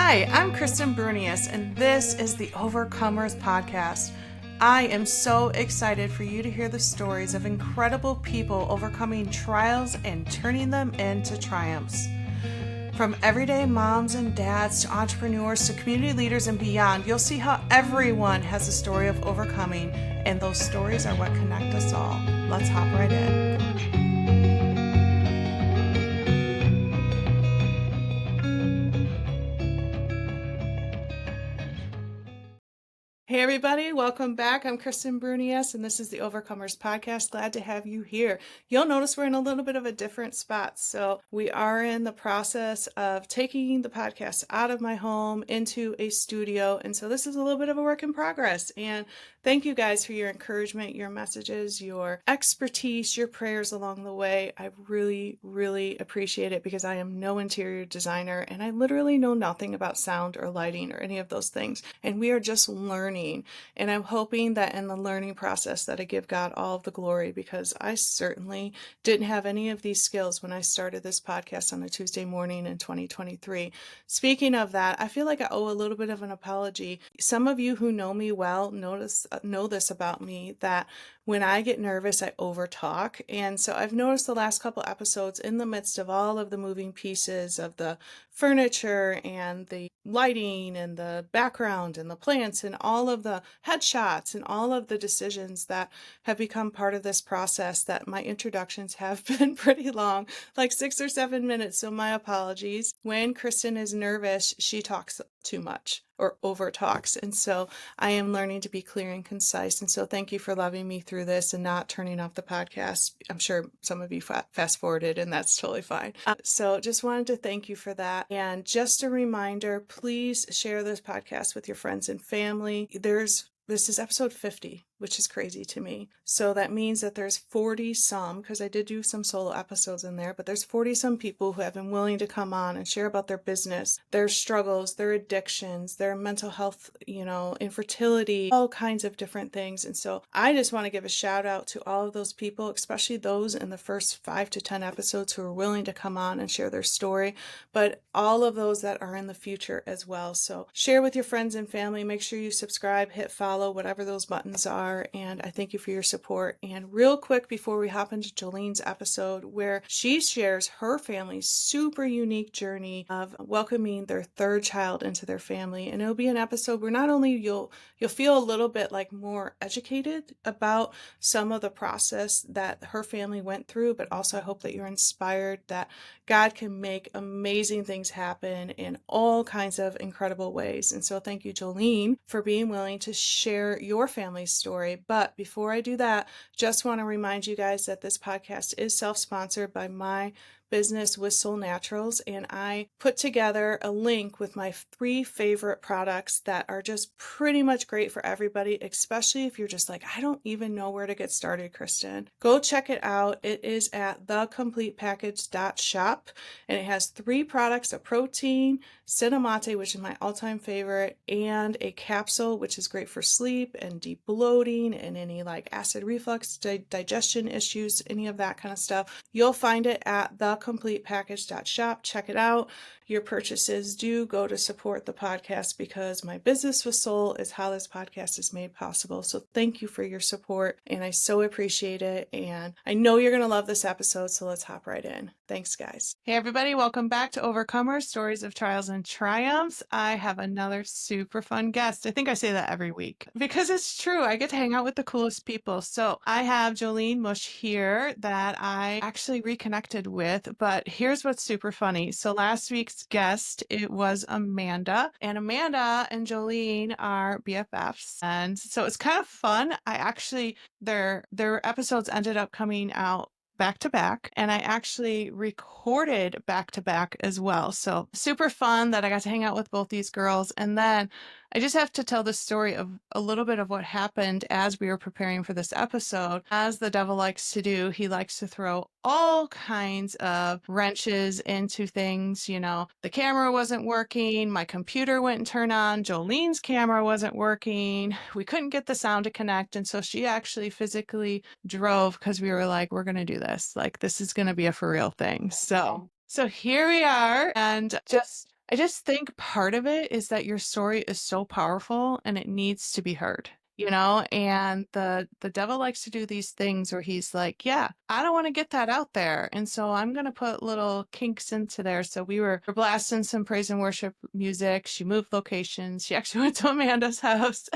Hi, I'm Kristen Brunius, and this is the Overcomers Podcast. I am so excited for you to hear the stories of incredible people overcoming trials and turning them into triumphs. From everyday moms and dads to entrepreneurs to community leaders and beyond, you'll see how everyone has a story of overcoming, and those stories are what connect us all. Let's hop right in. Hey everybody, welcome back. I'm Kristen Brunius, and this is the Overcomers Podcast. Glad to have you here. You'll notice we're in a little bit of a different spot. So we are in the process of taking the podcast out of my home into a studio. And so this is a little bit of a work in progress. And thank you guys for your encouragement, your messages, your expertise, your prayers along the way. I really, really appreciate it because I am no interior designer and I literally know nothing about sound or lighting or any of those things. And we are just learning. And I'm hoping that in the learning process that I give God all of the glory, because I certainly didn't have any of these skills when I started this podcast on a Tuesday morning in 2023. Speaking of that, I feel like I owe a little bit of an apology. Some of you who know me well know this about me, that when I get nervous, I overtalk. And so I've noticed the last couple episodes, in the midst of all of the moving pieces of the furniture and the lighting and the background and the plants and all of the headshots and all of the decisions that have become part of this process, that my introductions have been pretty long, like 6 or 7 minutes. So my apologies. When Kristen is nervous, she talks too much or over talks. And so I am learning to be clear and concise. And so thank you for loving me through this and not turning off the podcast. I'm sure some of you fast forwarded, and that's totally fine. So just wanted to thank you for that. And just a reminder, please share this podcast with your friends and family. This is episode 50, which is crazy to me. So that means that there's 40 some, because I did do some solo episodes in there, but there's 40 some people who have been willing to come on and share about their business, their struggles, their addictions, their mental health, infertility, all kinds of different things. And so I just want to give a shout out to all of those people, especially those in the first 5 to 10 episodes who are willing to come on and share their story, but all of those that are in the future as well. So share with your friends and family. Make sure you subscribe, hit follow, whatever those buttons are, and I thank you for your support. And real quick before we hop into Jolene's episode, where she shares her family's super unique journey of welcoming their third child into their family, and it'll be an episode where not only you'll feel a little bit like more educated about some of the process that her family went through, but also I hope that you're inspired that God can make amazing things happen in all kinds of incredible ways. And so thank you, Jolene, for being willing to share your family's story. But before I do that, just want to remind you guys that this podcast is self-sponsored by my business with Soul Naturals, and I put together a link with my 3 favorite products that are just pretty much great for everybody, especially if you're just like, I don't even know where to get started, Kristen. Go check it out. It is at thecompletepackage.shop, and it has 3 products: a protein, Cinnamate, which is my all-time favorite, and a capsule, which is great for sleep and deep bloating and any like acid reflux, digestion issues, any of that kind of stuff. You'll find it at thecompletepackage.shop. Check it out. Your purchases do go to support the podcast, because my business with Soul is how this podcast is made possible. So thank you for your support, and I so appreciate it. And I know you're going to love this episode, so let's hop right in. Thanks, guys. Hey, everybody. Welcome back to Overcomers, Stories of Trials and Triumphs. I have another super fun guest. I think I say that every week because it's true. I get to hang out with the coolest people. So I have Jolene Musch here that I actually reconnected with, but here's what's super funny. So last week's guest, it was Amanda, and Amanda and Jolene are BFFs. And so it's kind of fun. Their episodes ended up coming out back to back, and I actually recorded back to back as well. So super fun that I got to hang out with both these girls. And then I just have to tell the story of a little bit of what happened as we were preparing for this episode. As the devil likes to do, he likes to throw all kinds of wrenches into things. The camera wasn't working, my computer wouldn't turn on, Jolene's camera wasn't working, we couldn't get the sound to connect, and so she actually physically drove, because we were like, we're going to do this. Like, this is going to be a for real thing. So here we are, and just I just think part of it is that your story is so powerful and it needs to be heard, and the devil likes to do these things where he's like, yeah, I don't want to get that out there. And so I'm going to put little kinks into there. So we're blasting some praise and worship music. She moved locations. She actually went to Amanda's house.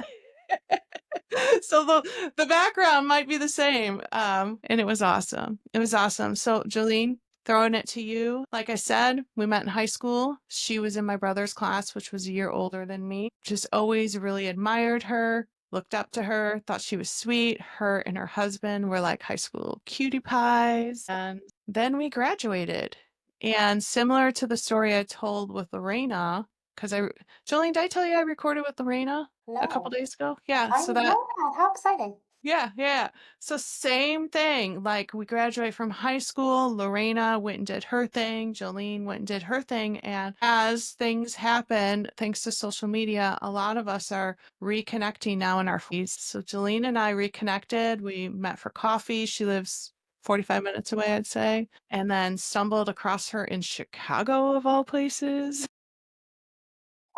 So the background might be the same. And it was awesome. It was awesome. So Jolene, throwing it to you. Like I said, we met in high school. She was in my brother's class, which was a year older than me. Just always really admired her, looked up to her, thought she was sweet. Her and her husband were like high school cutie pies. And then we graduated. And similar to the story I told with Lorena, because Jolene, did I tell you I recorded with Lorena a couple No, days ago? Yeah, I so didn't know that. How exciting. yeah, yeah. So same thing. Like we graduate from high school, Lorena went and did her thing, Jolene went and did her thing, and as things happen, thanks to social media, a lot of us are reconnecting now in our feeds. So Jolene and I reconnected. We met for coffee. She lives 45 minutes away, I'd say, and then stumbled across her in Chicago of all places.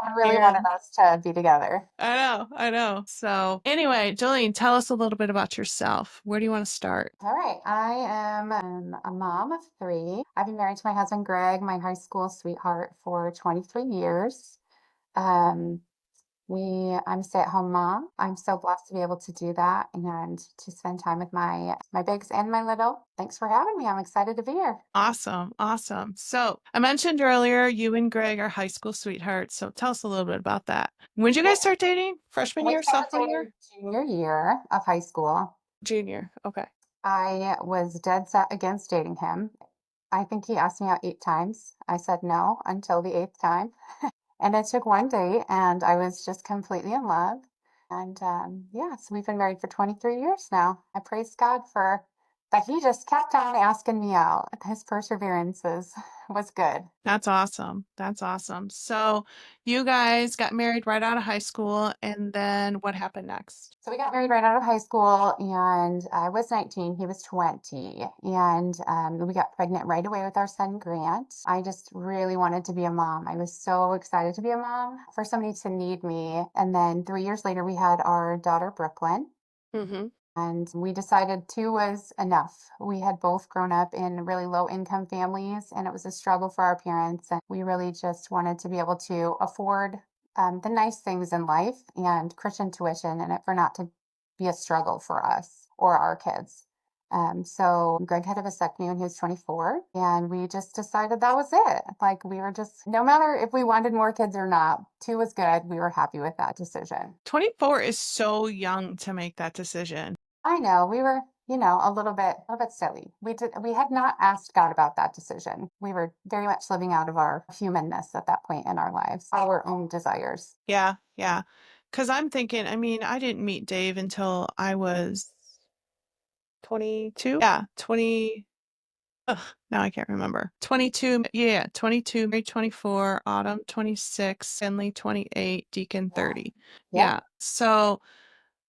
I really wanted And us to be together. I know, I know. So anyway, Jolene, tell us a little bit about yourself. Where do you want to start? All right. I am a mom of three. I've been married to my husband, Greg, my high school sweetheart, for 23 years. Um, I'm a stay-at-home mom. I'm so blessed to be able to do that and to spend time with my bigs and my little. Thanks for having me. I'm excited to be here. Awesome, awesome. So I mentioned earlier you and Greg are high school sweethearts. So tell us a little bit about that. When did you guys Yep. start dating? Freshman We year, started sophomore year? dating junior year of high school. Junior. Okay. I was dead set against dating him. I think he asked me out 8 times. I said no until the eighth time. And it took one date, and I was just completely in love. And yeah, so we've been married for 23 years now. I praise God for that. He just kept on asking me out. His perseverance was good. That's awesome. That's awesome. So you guys got married right out of high school, and then what happened next? So we got married right out of high school, and I was 19, he was 20, and we got pregnant right away with our son Grant. I just really wanted to be a mom. I was so excited to be a mom for somebody to need me. And then 3 years later, we had our daughter Brooklyn. Mm-hmm. And we decided two was enough. We had both grown up in really low income families, and it was a struggle for our parents. And we really just wanted to be able to afford the nice things in life and Christian tuition, and it for not to be a struggle for us or our kids. So Greg had a vasectomy when he was 24, and we just decided that was it. Like we were just, no matter if we wanted more kids or not, two was good. We were happy with that decision. 24 is so young to make that decision. I know we were, a little bit silly. We had not asked God about that decision. We were very much living out of our humanness at that point in our lives, our own desires. Yeah, yeah. Because I'm thinking, I mean, I didn't meet Dave until I was 22. Yeah, 20. Ugh, now I can't remember. 22. Yeah, 22, May 24, Autumn 26, Finley 28, Deacon Yeah. 30. Yep. Yeah. So,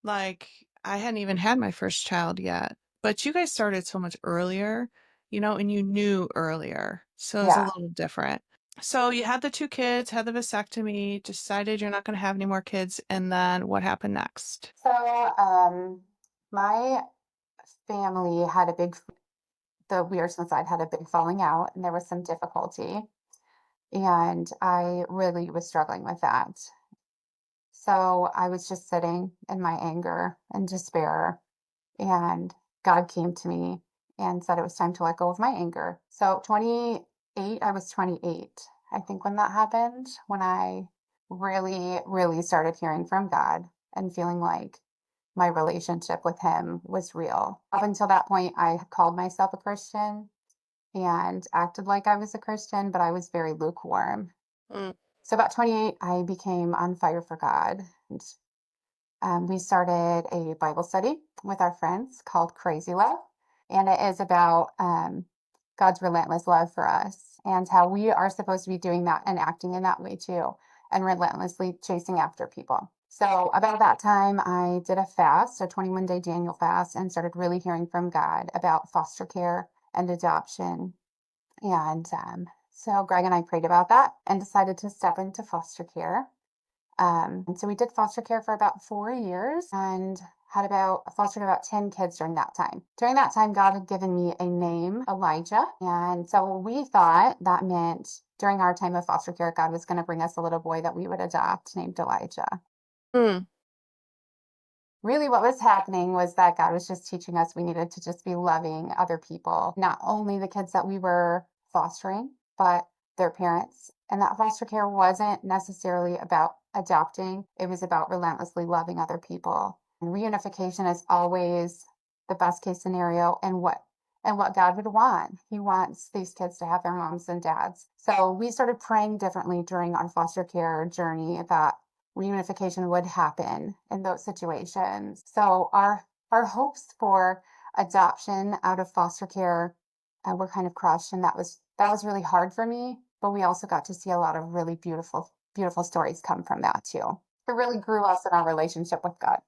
like, I hadn't even had my first child yet. But you guys started so much earlier, and you knew earlier. So it was a Yeah. little different. So you had the two kids, had the vasectomy, decided you're not going to have any more kids, and then what happened next? So, my family had the Weirson side had a big falling out, and there was some difficulty, and I really was struggling with that. So I was just sitting in my anger and despair, and God came to me and said it was time to let go of my anger. So 28, I was 28, I think, when that happened, when I really, really started hearing from God and feeling like my relationship with Him was real. Up until that point, I had called myself a Christian and acted like I was a Christian, but I was very lukewarm. Mm. So about 28, I became on fire for God. And we started a Bible study with our friends called Crazy Love. And it is about God's relentless love for us and how we are supposed to be doing that and acting in that way too, and relentlessly chasing after people. So, about that time, I did a fast, a 21-day Daniel fast, and started really hearing from God about foster care and adoption and So Greg and I prayed about that and decided to step into foster care. And so we did foster care for about 4 years and had about fostered about 10 kids during that time. During that time, God had given me a name, Elijah. And so we thought that meant during our time of foster care, God was going to bring us a little boy that we would adopt named Elijah. Mm. Really, what was happening was that God was just teaching us we needed to just be loving other people, not only the kids that we were fostering, but their parents. And that foster care wasn't necessarily about adopting, it was about relentlessly loving other people. And reunification is always the best case scenario and what God would want. He wants these kids to have their moms and dads. So we started praying differently during our foster care journey that reunification would happen in those situations. So our hopes for adoption out of foster care were kind of crushed, and that was really hard for me. But we also got to see a lot of really beautiful stories come from that too. It really grew us in our relationship with God.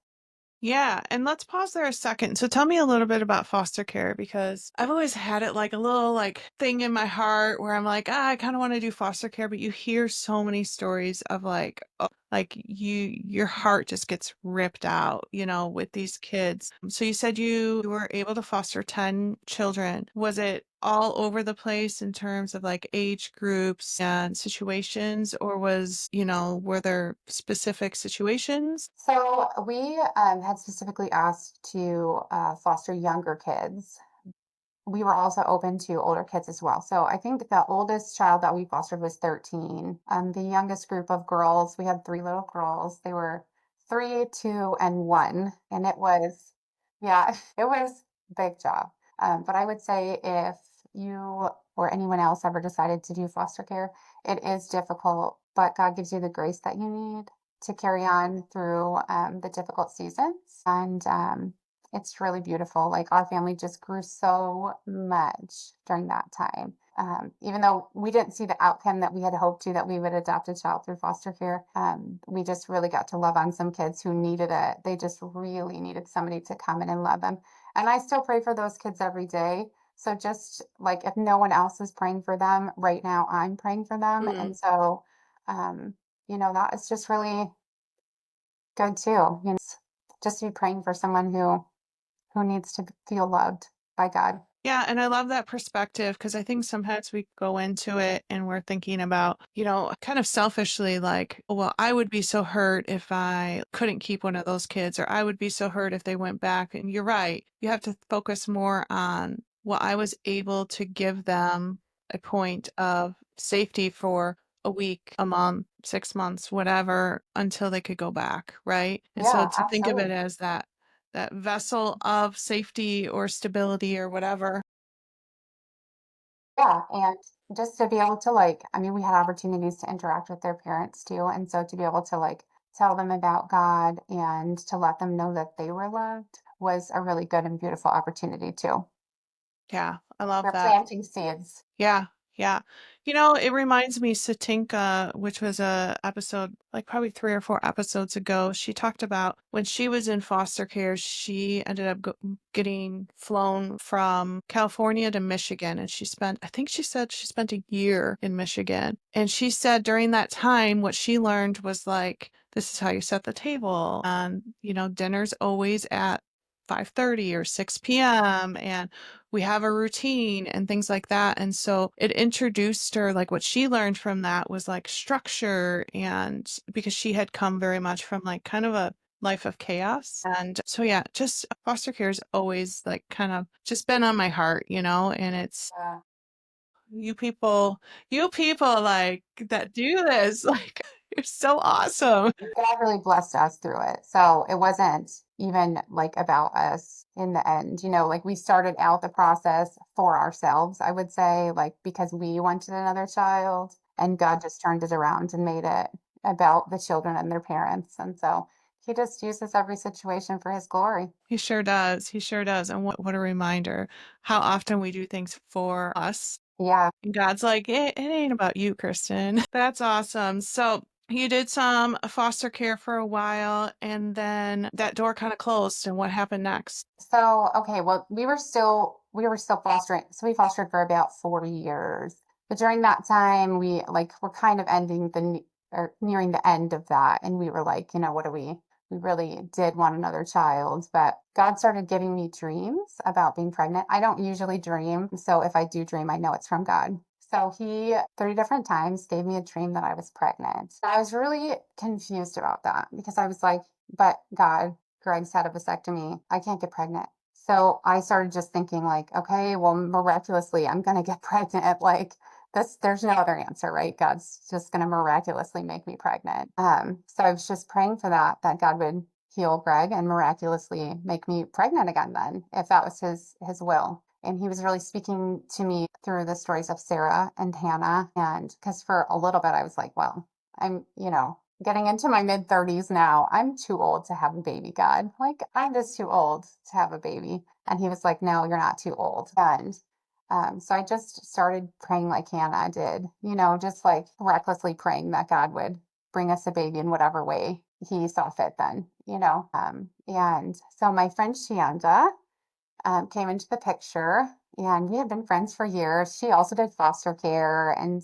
Yeah, and let's pause there a second. So tell me a little bit about foster care because I've always had it like a little like thing in my heart where I'm like, I kind of want to do foster care, but you hear so many stories of like, oh, like your heart just gets ripped out, with these kids. So you said you were able to foster 10 children. Was it all over the place in terms of like age groups and situations, or were there specific situations? So we had specifically asked to foster younger kids. We were also open to older kids as well. So I think the oldest child that we fostered was 13. The youngest group of girls, we had three little girls. They were 3, 2, and 1. And it was, yeah, it was a big job. But I would say if you or anyone else ever decided to do foster care, it is difficult, but God gives you the grace that you need to carry on through the difficult seasons. And it's really beautiful. Like our family just grew so much during that time. Even though we didn't see the outcome that we had hoped to, that we would adopt a child through foster care, we just really got to love on some kids who needed it. They just really needed somebody to come in and love them. And I still pray for those kids every day. So just like if no one else is praying for them right now, I'm praying for them. And so, um, that is just really good too. Just to be praying for someone who needs to feel loved by God. Yeah, and I love that perspective because I think sometimes we go into it and we're thinking about, kind of selfishly, like, "Oh, well, I would be so hurt if I couldn't keep one of those kids, or I would be so hurt if they went back." And you're right. You have to focus more on what I was able to give them a point of safety for a week, a month, 6 months, whatever, until they could go back, right? And so Yeah, to think of it absolutely. as that vessel of safety or stability or whatever. Yeah, and just to be able to I mean, we had opportunities to interact with their parents too, and so to be able to tell them about God and to let them know that they were loved was a really good and beautiful opportunity too. Yeah, I love We're that. planting seeds. Yeah, yeah. It reminds me, Satinka, which was a episode like probably 3 or 4 episodes ago. She talked about when she was in foster care, she ended up getting flown from California to Michigan, and I think she said she spent a year in Michigan. And she said during that time, what she learned was like, this is how you set the table, and dinner's always at 5:30 or 6 p.m. and we have a routine and things like that. And so it introduced her, like what she learned from that was like structure. And because she had come very much from like kind of a life of chaos. And so, yeah, just foster care has always like kind of just been on my heart, and it's Uh, you people like that do this, like, you're so awesome. God really blessed us through it. So it wasn't even about us in the end. We started out the process for ourselves, I would say, because we wanted another child, and God just turned it around and made it about the children and their parents. And so he just uses every situation for his glory. He sure does. He sure does. And what a reminder how often we do things for us. Yeah. And God's like, it ain't about you, Kristen. That's awesome. So you did some foster care for a while, and then that door kind of closed. And what happened next? So, okay, well, we were still fostering. So we fostered for about 4 years. But during that time, we like we're kind of ending or nearing the end of that, and we were like, what do we really did want another child, but God started giving me dreams about being pregnant. I don't usually dream, so if I do dream, I know it's from God. So he 30 different times gave me a dream that I was pregnant. I was really confused about that because I was like, but God, Greg's had a vasectomy. I can't get pregnant. So I started just thinking like, okay, well, miraculously, I'm gonna get pregnant. Like there's no other answer, right? God's just going to miraculously make me pregnant. So I was just praying for that God would heal Greg and miraculously make me pregnant again then, if that was his will. And he was really speaking to me through the stories of Sarah and Hannah. And because for a little bit I was like, well, I'm, getting into my mid 30s now. I'm too old to have a baby, God. Like I'm just too old to have a baby. And he was like, no, you're not too old. And so I just started praying like Hannah did, just like recklessly praying that God would bring us a baby in whatever way he saw fit then. And so my friend Shanda came into the picture, and we had been friends for years. She also did foster care, and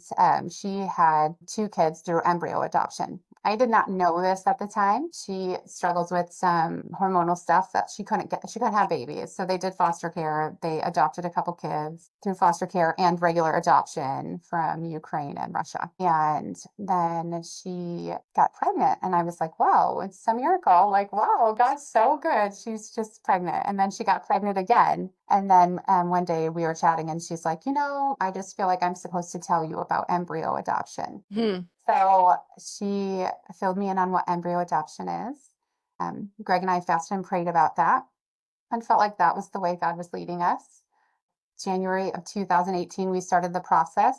she had two kids through embryo adoption. I did not know this at the time. She struggles with some hormonal stuff that she couldn't have babies. So they did foster care. They adopted a couple kids through foster care and regular adoption from Ukraine and Russia. And then she got pregnant, and I was like, wow, it's a miracle. Like, wow, God's so good. She's just pregnant. And then she got pregnant again. And then one day we were chatting, and she's like, I just feel like I'm supposed to tell you about embryo adoption. Hmm. So she filled me in on what embryo adoption is. Greg and I fasted and prayed about that and felt like that was the way God was leading us. January of 2018, we started the process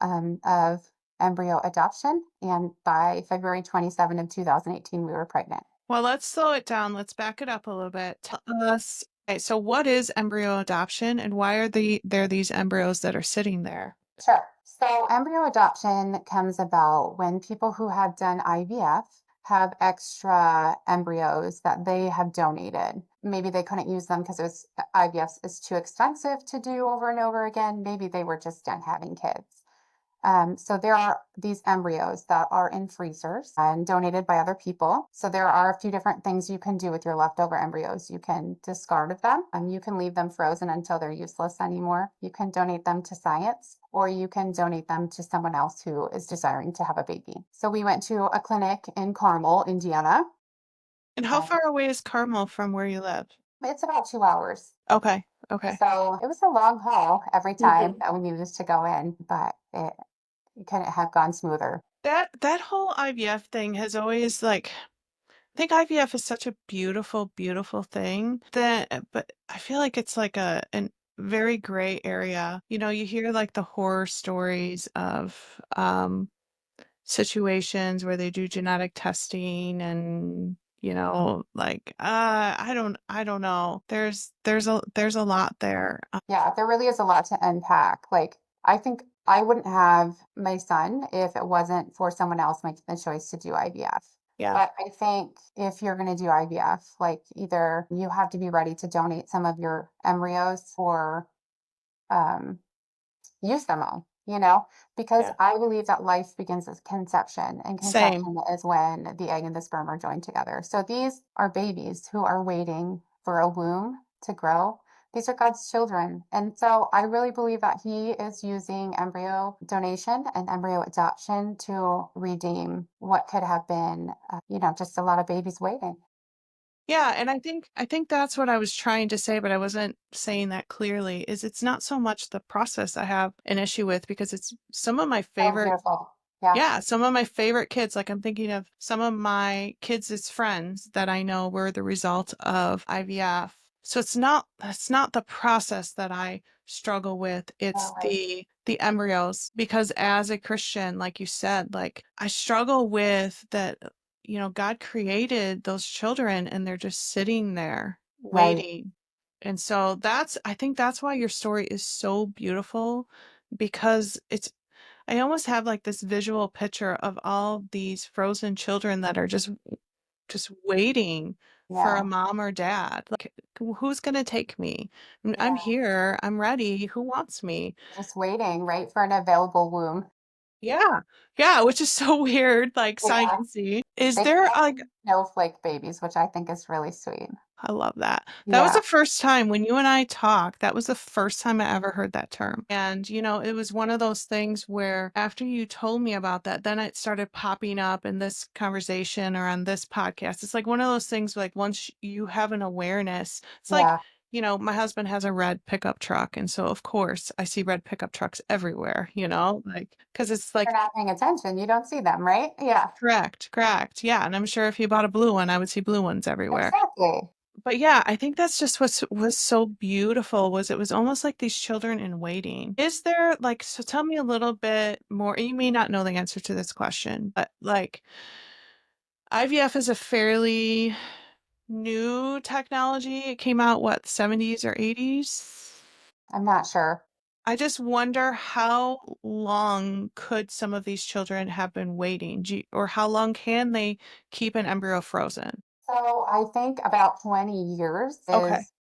of embryo adoption. And by February 27 of 2018, we were pregnant. Well, let's slow it down. Let's back it up a little bit. Tell us, okay, so what is embryo adoption and why are there these embryos that are sitting there? Sure. So embryo adoption comes about when people who have done IVF have extra embryos that they have donated. Maybe they couldn't use them because IVF is too expensive to do over and over again. Maybe they were just done having kids. So there are these embryos that are in freezers and donated by other people. So there are a few different things you can do with your leftover embryos. You can discard of them, and you can leave them frozen until they're useless anymore. You can donate them to science, or you can donate them to someone else who is desiring to have a baby. So we went to a clinic in Carmel, Indiana. And how And far away is Carmel from where you live? it's about 2 hours. Okay, okay. So it was a long haul every time Mhm. that we needed to go in, but it couldn't have gone smoother. That whole IVF thing has always like I think IVF is such a beautiful, beautiful thing that but I feel like it's like a very gray area. You know, you hear like the horror stories of situations where they do genetic testing and like I don't know. There's a lot there. Yeah, there really is a lot to unpack. Like, I think I wouldn't have my son if it wasn't for someone else making the choice to do IVF. Yeah. But I think if you're going to do IVF, like either you have to be ready to donate some of your embryos or um, use them all, because Yeah. I believe that life begins at conception, and Same. conception is when the egg and the sperm are joined together. So these are babies who are waiting for a womb to grow. These are God's children. And so I really believe that He is using embryo donation and embryo adoption to redeem what could have been, just a lot of babies waiting. Yeah, and I think that's what I was trying to say, but I wasn't saying that clearly, is it's not so much the process I have an issue with because it's some of my So favorite beautiful. Yeah, yeah, some of my favorite kids, like I'm thinking of some of my kids' friends that I know were the result of IVF. So that's not the process that I struggle with. It's really. the embryos because as a Christian, like you said, like I struggle with that, God created those children and they're just sitting there Right. waiting. And so I think that's why your story is so beautiful because I almost have like this visual picture of all these frozen children that are just waiting for a Yeah. mom or dad. Like, who's going to take me? I'm Yeah. here. I'm ready. Who wants me? Just waiting, right, for an available womb. Yeah. Yeah, which is so weird, like Yeah. science-y. Is They there call like them snowflake babies, which I think is really sweet. I love that. That was Yeah. the first time when you and I talked, that was the first time I ever heard that term. And, it was one of those things where after you told me about that, then it started popping up in this conversation or on this podcast. It's like one of those things like once you have an awareness, it's like, Yeah. my husband has a red pickup truck. And so, of course, I see red pickup trucks everywhere, like, because it's You're like, not paying attention. You don't see them, right? Yeah. correct, correct. Yeah. And I'm sure if you bought a blue one, I would see blue ones everywhere. Exactly. But yeah, I think that's just what was so beautiful was it was almost like these children in waiting. Is there like, so tell me a little bit more. You may not know the answer to this question, but like IVF is a fairly new technology. It came out what, 70s or 80s? I'm not sure. I just wonder how long could some of these children have been waiting? Or how long can they keep an embryo frozen? So I think about 20 years Okay. is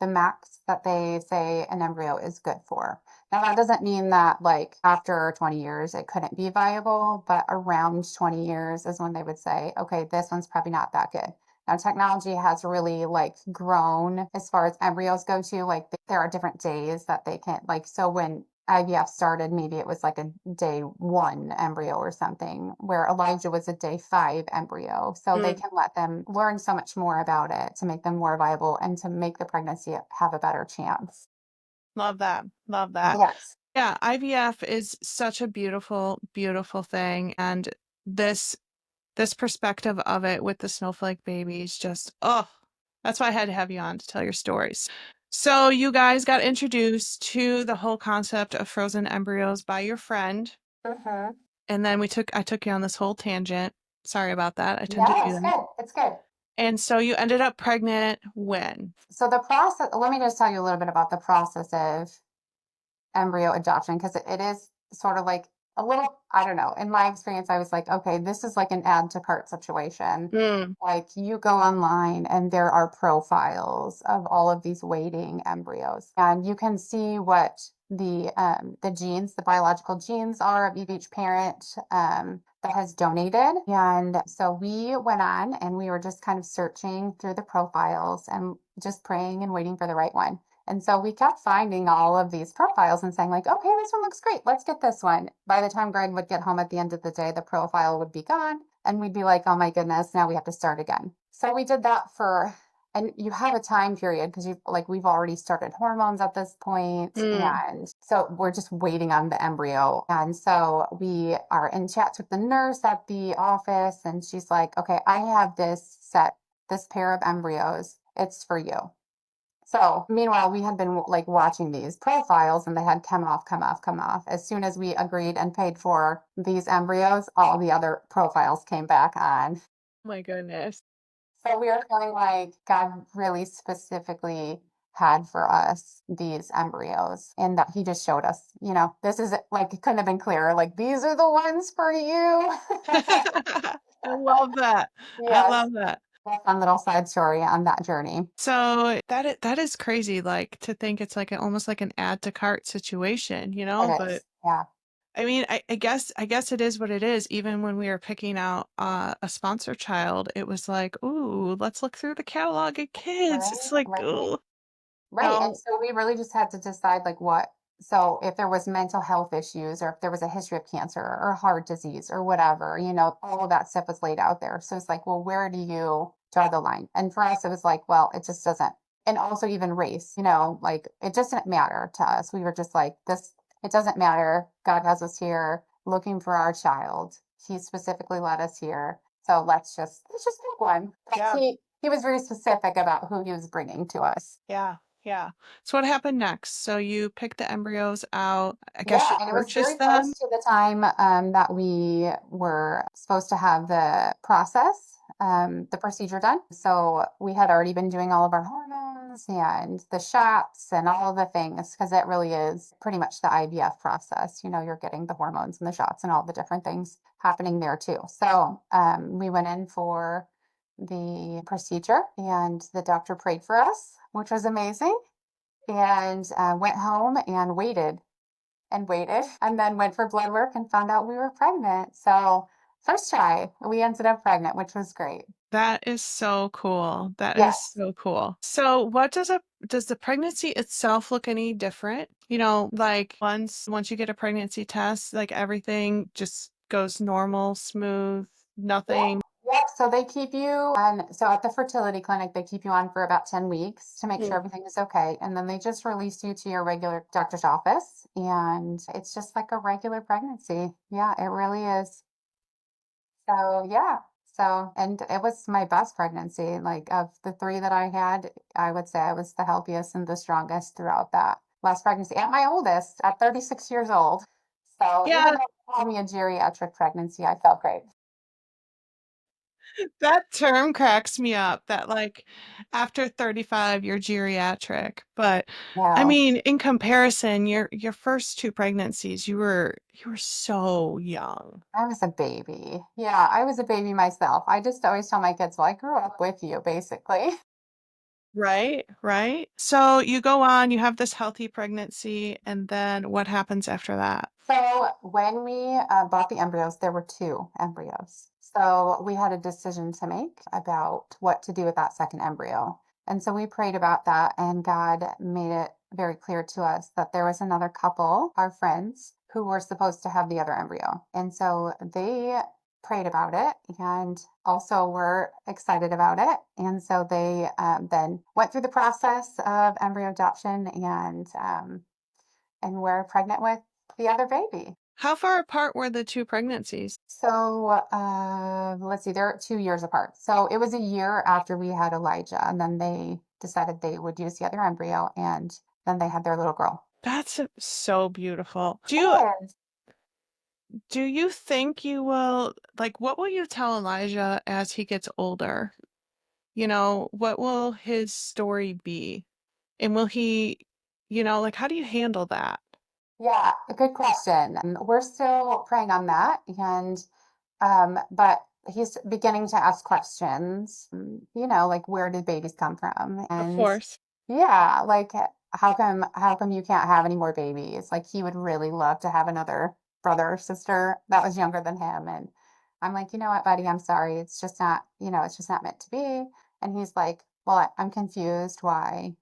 the max that they say an embryo is good for. Now, that doesn't mean that like after 20 years it couldn't be viable, but around 20 years is when they would say, okay, this one's probably not that good. Now, technology has really like grown as far as embryos go to, like there are different days that they can like, so when IVF started, maybe it was like a day one embryo or something, where Elijah was a day five embryo. So they Mm, can let them learn so much more about it to make them more viable and to make the pregnancy have a better chance. love that. Love that. Yes. Yeah, IVF is such a beautiful, beautiful thing. And this this perspective of it with the snowflake babies just, oh, that's why I had to have you on to tell your stories. So you guys got introduced to the whole concept of frozen embryos by your friend. Hmm. And then I took you on this whole tangent. Sorry about that. I tend to Yeah, do it's that. good. It's good. And so you ended up pregnant when? So the process, let me just tell you a little bit about the process of embryo adoption because it is sort of like a little, I don't know, in my experience I was like, okay, this is like an add to cart situation. Mm, Like you go online and there are profiles of all of these waiting embryos and you can see what the genes, the biological genes are of each parent that has donated. And so we went on and we were just kind of searching through the profiles and just praying and waiting for the right one. And so we kept finding all of these profiles and saying like, okay, this one looks great. Let's get this one. By the time Greg would get home at the end of the day, the profile would be gone. And we'd be like, oh my goodness, now we have to start again. So we did that and you have a time period because we've already started hormones at this point, mm. and so we're just waiting on the embryo. And so we are in chats with the nurse at the office, and she's like, okay, I have this pair of embryos. It's for you. So meanwhile, we had been like watching these profiles and they had come off, come off, come off. As soon as we agreed and paid for these embryos, all the other profiles came back on. My goodness. So we were feeling like God really specifically had for us these embryos and that he just showed us, this is like, it couldn't have been clearer. Like, these are the ones for you. I love that. I Yes. love that. A fun little side story on that journey. So that is crazy, like to think it's like almost like an add to cart situation, It but is. Yeah. I mean, I guess it is what it is. Even when we were picking out a sponsor child, it was like, ooh, let's look through the catalog of kids. Right. It's like, Right. ooh. Right. And So, so we really just had to decide like what, so if there was mental health issues or if there was a history of cancer or heart disease or whatever, all of that stuff was laid out there. So it's like, well, where do you draw the line? And for us, it was like, well, it just doesn't. And also even race, like it just didn't matter to us. We were just like, it doesn't matter. God has us here looking for our child. He specifically led us here. So let's just pick one. But yeah, he was very specific about who he was bringing to us. yeah, yeah. So what happened next? So you picked the embryos out. I guess Yeah, you and it was very purchased close them. to the time that we were supposed to have the procedure done. So we had already been doing all of our hormones and the shots and all of the things because it really is pretty much the IVF process. You're getting the hormones and the shots and all the different things happening there too. So we went in for the procedure, and the doctor prayed for us, which was amazing. And went home and waited and waited, and then went for blood work and found out we were pregnant. So, first try, we ended up pregnant, which was great. That is so cool. That is Yes. so cool. So what does the pregnancy itself look any different? Like once you get a pregnancy test, like everything just goes normal, smooth, Yep. nothing. Yep. So they keep you on, so at the fertility clinic, they keep you on for about 10 weeks to make sure Mm. everything is okay. And then they just release you to your regular doctor's office. And it's just like a regular pregnancy. Yeah, it really is. So, yeah. So, and it was my best pregnancy. Like, of the three that I had, I would say I was the healthiest and the strongest throughout that last pregnancy, and my oldest at 36 years old. So, even Yeah, though they called me a geriatric pregnancy, I felt great. that term cracks me up that like after 35 you're geriatric. But I No, mean, in comparison, your first two pregnancies, you were so young. I was a baby. Yeah, I was a baby myself. I just always tell my kids, well, I grew up with you, basically. Right, right. So you go on, you have this healthy pregnancy, and then what happens after that? So when we bought the embryos, there were two embryos. So we had a decision to make about what to do with that second embryo. And so we prayed about that, and God made it very clear to us that there was another couple, our friends, who were supposed to have the other embryo. And so they prayed about it and also were excited about it. And so they then went through the process of embryo adoption, and we're pregnant with the other baby. How far apart were the two pregnancies? So let's see, they're 2 years apart. So it was a year after we had Elijah, and then they decided they would use the other embryo, and then they had their little girl. That's so beautiful. Do you It is. do you think you will like what will you tell Elijah as he gets older? What will his story be? And will he, like how do you handle that? Yeah, a good question. We're still praying on that, and but he's beginning to ask questions. Like, where did babies come from? Of And course. yeah, like, how come you can't have any more babies? Like, he would really love to have another brother or sister that was younger than him. And I'm like, you know what, buddy, I'm sorry. It's just not meant to be. And he's like, well, I'm confused why,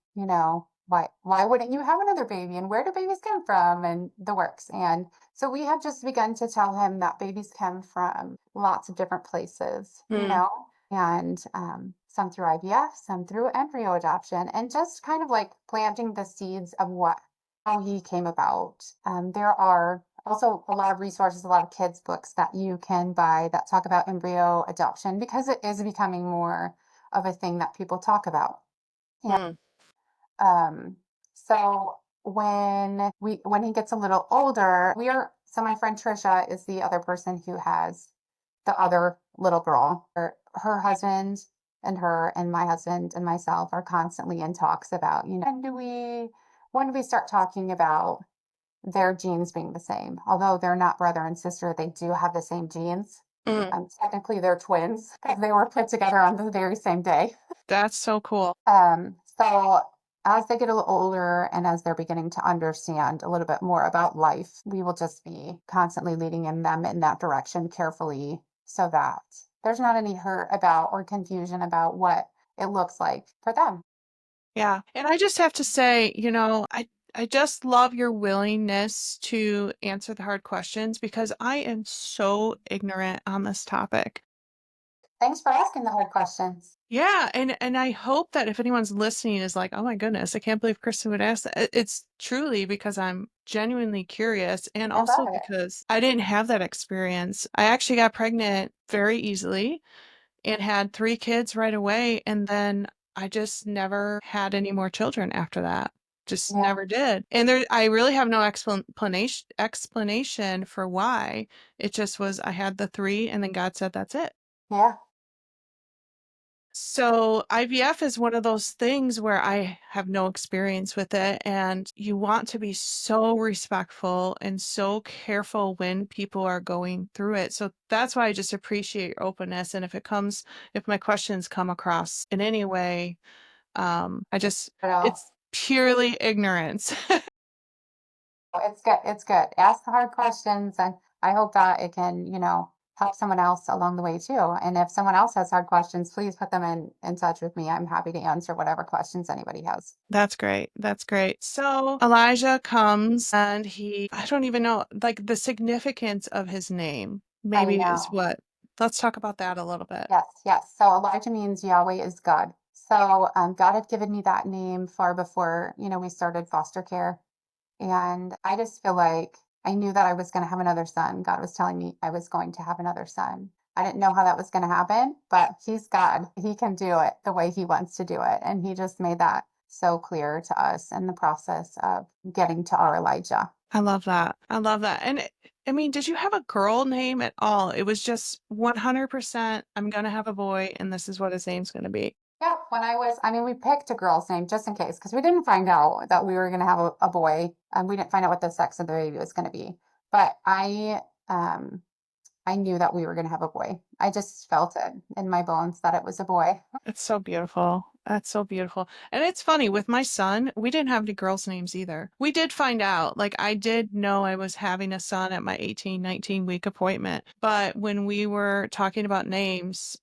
why wouldn't you have another baby? And where do babies come from? And the works. And so we have just begun to tell him that babies come from lots of different places, Hmm. and some through IVF, some through embryo adoption, and just kind of like planting the seeds of how he came about. There are also a lot of resources, a lot of kids' books that you can buy that talk about embryo adoption because it is becoming more of a thing that people talk about. And Hmm. um, so when he gets a little older, so my friend Trisha is the other person who has the other little girl. Her husband and her and my husband and myself are constantly in talks about, when do we start talking about their genes being the same? Although they're not brother and sister, they do have the same genes. Hmm. Technically, they're twins because they were put together on the very same day. That's so cool. So as they get a little older and as they're beginning to understand a little bit more about life, we will just be constantly leading them in that direction carefully so that there's not any hurt about or confusion about what it looks like for them. Yeah. And I just have to say, I just love your willingness to answer the hard questions because I am so ignorant on this topic. Thanks for asking the hard questions Yeah, and I hope that if anyone's listening is like, "Oh my goodness, I can't believe Kristen would ask that." It's truly because I'm genuinely curious and also about it. because I didn't have that experience. I actually got pregnant very easily and had three kids right away, and then I just never had any more children after that. Just Yeah, never did. And I really have no explanation for why. It just was I had the three, and then God said that's it. yeah. So IVF is one of those things where I have no experience with it, and you want to be so respectful and so careful when people are going through it. So that's why I just appreciate your openness. And if my questions come across in any way, You know, it's purely ignorance. it's good. It's good. Ask the hard questions, and I hope that it can, help someone else along the way too. And if someone else has hard questions, please put them in touch with me. I'm happy to answer whatever questions anybody has. That's great. That's great. So Elijah comes and I don't even know, like the significance of his name, I maybe is know. what. Let's talk about that a little bit. Yes, yes. So Elijah means Yahweh is God. So God had given me that name far before, we started foster care. And I just feel like I knew that I was going to have another son. God was telling me I was going to have another son. I didn't know how that was going to happen, but he's God. He can do it the way he wants to do it. And he just made that so clear to us in the process of getting to our Elijah. I love that. I love that. I mean, did you have a girl name at all? It was just 100%, I'm gonna have a boy and this is what his name's gonna be. Yeah, I mean, we picked a girl's name just in case because we didn't find out that we were going to have a boy, and we didn't find out what the sex of the baby was going to be. But I knew that we were going to have a boy. I just felt it in my bones that it was a boy. It's so beautiful. That's so beautiful. And it's funny, with my son, we didn't have any girls' names either. We did find out, like I did know I was having a son at my 18, 19 week appointment. But when we were talking about names,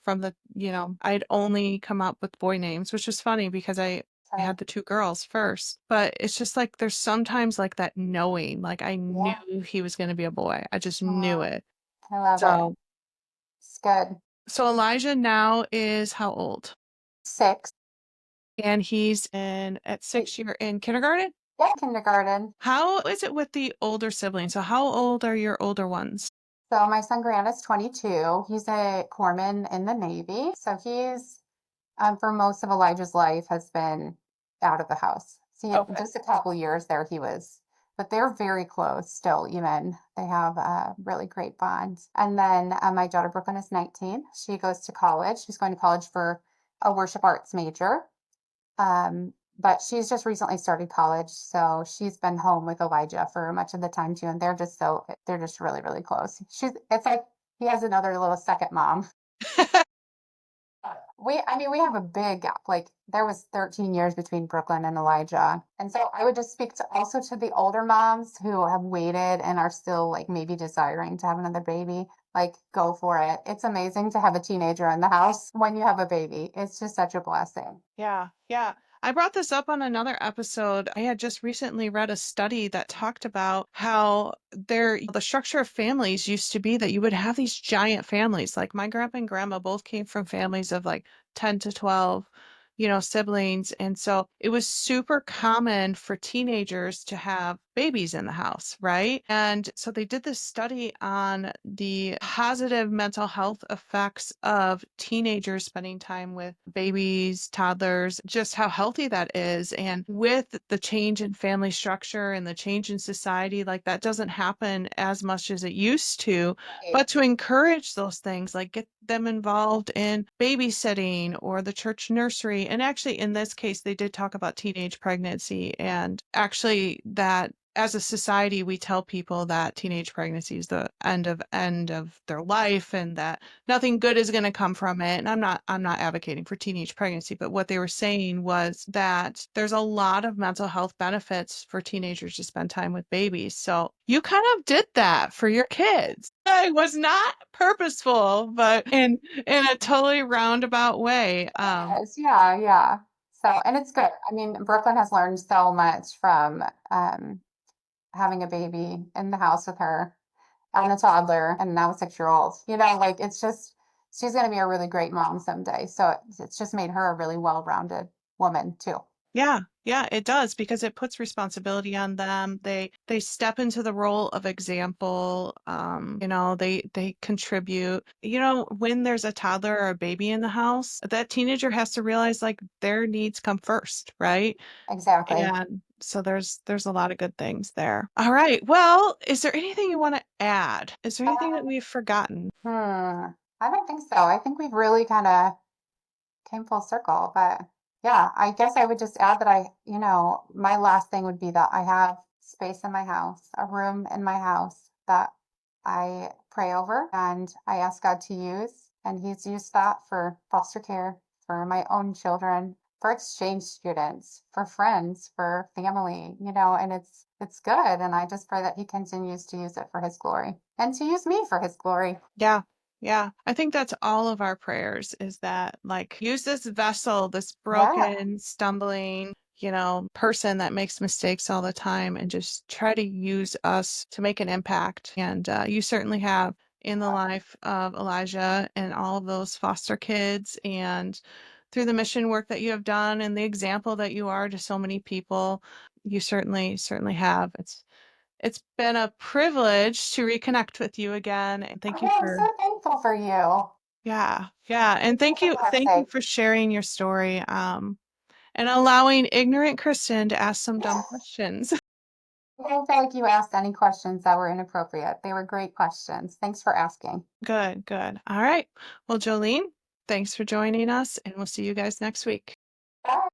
I'd only come up with boy names, which was funny because I So, had the two girls first. But it's just like there's sometimes like that knowing, like I knew yeah, he was going to be a boy. I just knew uh, it. I love it. So, It's good. so Elijah now is how old? 6. And he's in at He, 6 you're in kindergarten? yeah, kindergarten. How is it with the older siblings? So how old are your older ones? So my son Grant is 22. He's a corpsman in the Navy. So he's for most of Elijah's life has been out of the house. See, Okay. just a couple years there he was, but they're very close still, even. They have a really great bond. And then my daughter Brooklyn is 19. She goes to college. She's going to college for a worship arts major. But she's just recently started college, so she's been home with Elijah for much of the time too, and they're just really, really close. It's like he has another little second mom. I mean, we have a big gap. Like there was 13 years between Brooklyn and Elijah. And so I would just speak to also to the older moms who have waited and are still like maybe desiring to have another baby. Like go for it. It's amazing to have a teenager in the house when you have a baby. It's just such a blessing. Yeah, yeah. I brought this up on another episode. I had just recently read a study that talked about how the structure of families used to be that you would have these giant families. Like my grandpa and grandma both came from families of like 10 to 12, siblings. And so it was super common for teenagers to have babies in the house, right? And so they did this study on the positive mental health effects of teenagers spending time with babies, toddlers, just how healthy that is. And with the change in family structure and the change in society, like that doesn't happen as much as it used to. Right. But to encourage those things, like get them involved in babysitting or the church nursery. And actually, in this case, they did talk about teenage pregnancy and actually that as a society, we tell people that teenage pregnancy is the end of their life and that nothing good is going to come from it. And I'm not advocating for teenage pregnancy, but what they were saying was that there's a lot of mental health benefits for teenagers to spend time with babies. So you kind of did that for your kids. It was not purposeful, but in a totally roundabout way. Yes, yeah, yeah. So, and it's good. I mean, Brooklyn has learned so much from having a baby in the house with her and a toddler and now a 6-year-old. Like it's just, she's going to be a really great mom someday. So it's just made her a really well-rounded woman too. Yeah, yeah, it does because it puts responsibility on them. They step into the role of example. They contribute. When there's a toddler or a baby in the house, that teenager has to realize like their needs come first, right? Exactly. And so there's a lot of good things there. All right. Well, is there anything you want to add? Is there anything that Um, we've forgotten? I don't think so. I think we've really kind of came full circle. But yeah, I guess I would just add that my last thing would be that I have space in my house, a room in my house that I pray over and I ask God to use. And He's used that for foster care, for my own children, for exchange students, for friends, for family, and it's good. And I just pray that He continues to use it for His glory and to use me for His glory. Yeah. Yeah. I think that's all of our prayers is that, like, use this vessel, this Yeah. broken, stumbling, person that makes mistakes all the time, and just try to use us to make an impact. And you certainly have in the life of Elijah and all of those foster kids, and through the mission work that you have done and the example that you are to so many people. You certainly have. It's been a privilege to reconnect with you again, and thank you Oh, I'm for, so thankful for you. yeah, and For God's thank you sake. for sharing your story, and allowing ignorant Kristen to ask some dumb questions. I don't feel like you asked any questions that were inappropriate. They were great questions. Thanks for asking. Good, good. All right. Well, Jolene, thanks for joining us, and we'll see you guys next week. Bye.